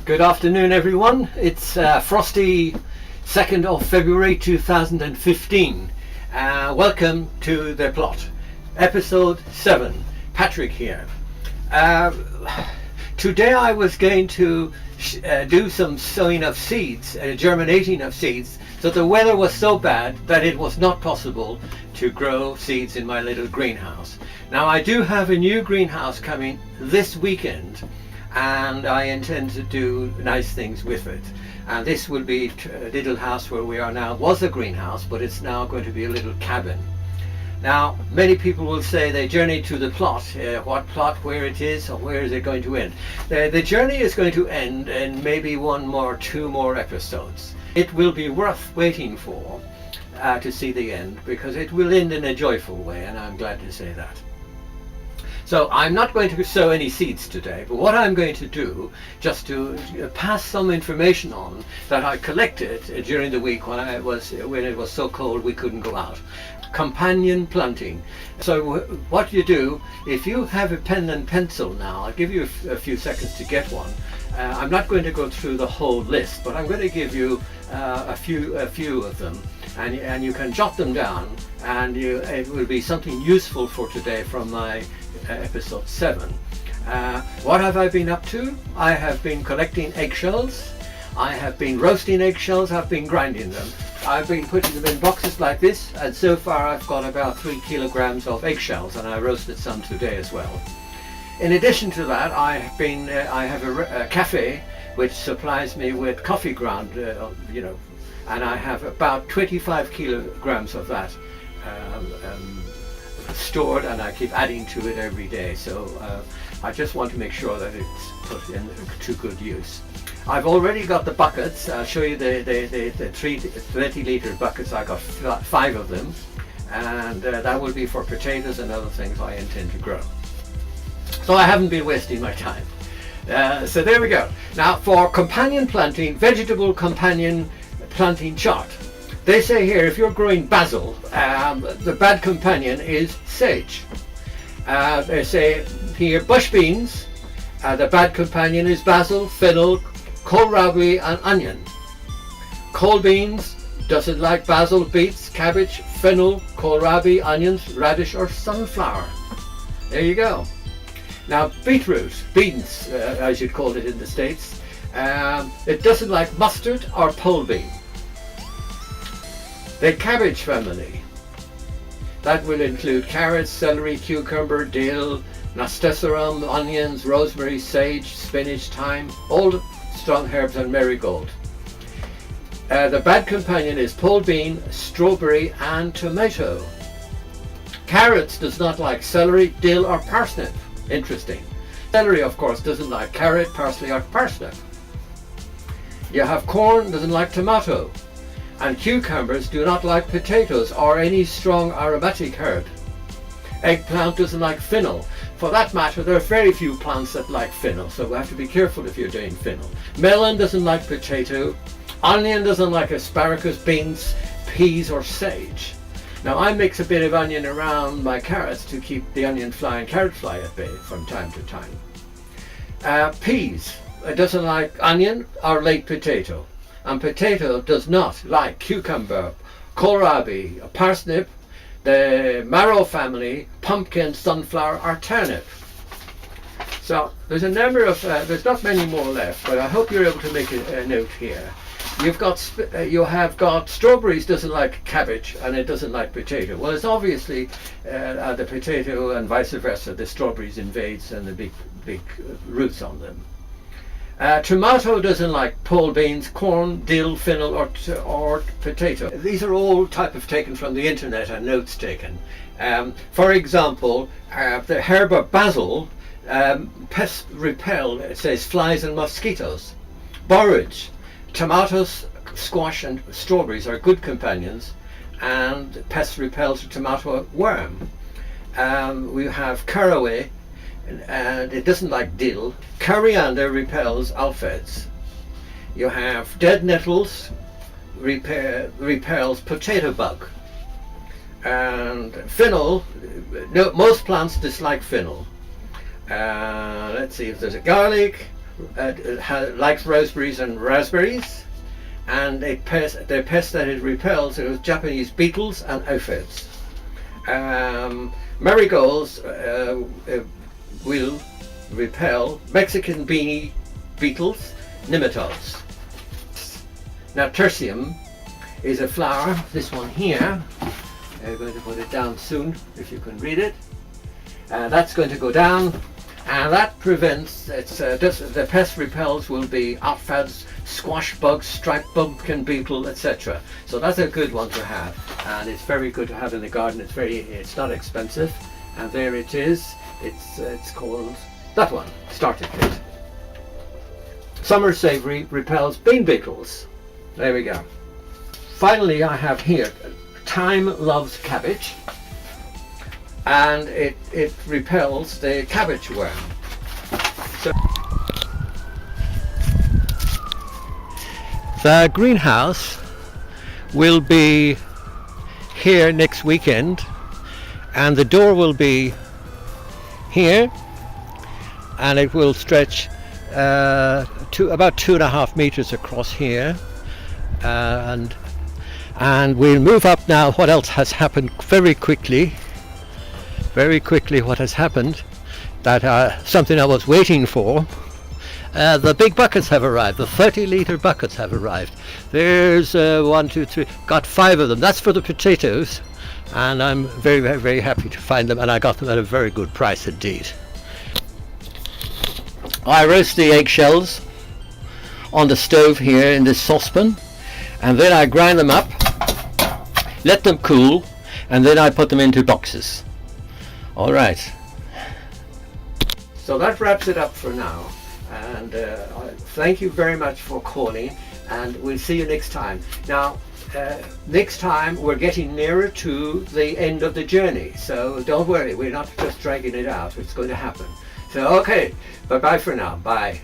Good afternoon, everyone. It's frosty 2nd of February 2015. Welcome to The Plot, episode 7. Patrick here. Today I was going to do some sowing of seeds, germinating of seeds. So the weather was so bad that it was not possible to grow seeds in my little greenhouse. Now I do have a new greenhouse coming this weekend, and I intend to do nice things with it. And this will be a little house where we are now. Was a greenhouse, but it's now going to be a little cabin. Now, many people will say they journey to the plot. What plot, where it is, or where is it going to end? The journey is going to end in maybe two more episodes. It will be worth waiting for to see the end, because it will end in a joyful way, and I'm glad to say that. So I'm not going to sow any seeds today, but what I'm going to do, just to pass some information on that I collected during the week when it was so cold we couldn't go out. Companion planting. So what you do, if you have a pen and pencil now, I'll give you a few seconds to get one. I'm not going to go through the whole list, but I'm going to give you a few of them, and you can jot them down, and it will be something useful for today from my episode 7. What have I been up to? I have been collecting eggshells. I have been roasting eggshells. I've been grinding them. I've been putting them in boxes like this, and so far I've got about 3 kilograms of eggshells, and I roasted some today as well. In addition to that, I have a cafe which supplies me with coffee ground, and I have about 25 kilograms of that stored, and I keep adding to it every day. So I just want to make sure that it's put to good use. I've already got the buckets. I'll show you the 30-litre buckets. I got 5 of them, and that will be for potatoes and other things I intend to grow. So I haven't been wasting my time. So there we go. Now for companion planting, vegetable companion planting chart. They say here, if you're growing basil, the bad companion is sage. They say here, bush beans, the bad companion is basil, fennel, kohlrabi and onion. Cold beans doesn't like basil, beets, cabbage, fennel, kohlrabi, onions, radish or sunflower. There you go. Now beetroot, beans as you'd call it in the States, it doesn't like mustard or pole bean. The cabbage family, that will include carrots, celery, cucumber, dill, nasturtium, onions, rosemary, sage, spinach, thyme, all the strong herbs and marigold. The bad companion is pole bean, strawberry and tomato. Carrots does not like celery, dill or parsnip. Interesting. Celery, of course, doesn't like carrot, parsley or parsnip. You have corn, doesn't like tomato. And cucumbers do not like potatoes or any strong aromatic herb. Eggplant doesn't like fennel. For that matter, there are very few plants that like fennel, so we have to be careful if you're doing fennel. Melon doesn't like potato. Onion doesn't like asparagus, beans, peas or sage. Now I mix a bit of onion around my carrots to keep the onion fly and carrot fly at bay from time to time. Peas, it doesn't like onion or late potato. And potato does not like cucumber, kohlrabi, parsnip, the marrow family, pumpkin, sunflower or turnip. So there's a number of, there's not many more left, but I hope you're able to make a note here. You have got strawberries doesn't like cabbage and it doesn't like potato. Well, it's obviously the potato and vice versa. The strawberries invades and the big roots on them. Tomato doesn't like pole beans, corn, dill, fennel or potato. These are all taken from the internet and notes taken. For example, the herb of basil, pest repel, it says flies and mosquitoes. Borage, tomatoes, squash and strawberries are good companions, and pest repels tomato worm. We have caraway, and it doesn't like dill. Coriander repels aphids. You have dead nettles, repels potato bug. And fennel, most plants dislike fennel. Let's see if there's a garlic. likes roseberries and raspberries, and the pest that it repels are Japanese beetles and aphids. Marigolds will repel Mexican beetles, nematodes. Now tertium is a flower, this one here. I'm going to put it down soon if you can read it. That's going to go down, and that prevents, the pest repels will be aphids, squash bugs, striped pumpkin beetle, etc. So that's a good one to have, and it's very good to have in the garden. It's not expensive, and there it is. It's called that one, starter kit. Summer savory repels bean beetles. There we go. Finally, I have here thyme loves cabbage, and it repels the cabbage worm. So the greenhouse will be here next weekend, and the door will be here, and it will stretch to about 2.5 meters across here, and we'll move up now. What else has happened very quickly, what has happened, that something I was waiting for. The big buckets have arrived. The 30-litre buckets have arrived. There's 1, 2, 3, got 5 of them. That's for the potatoes, and I'm very, very, very happy to find them, and I got them at a very good price indeed. I roast the eggshells on the stove here in this saucepan, and then I grind them up, let them cool, and then I put them into boxes. All right. So that wraps it up for now, and thank you very much for calling, and we'll see you next time. Now, next time we're getting nearer to the end of the journey, so don't worry, we're not just dragging it out. It's going to happen. So okay, bye-bye for now. Bye.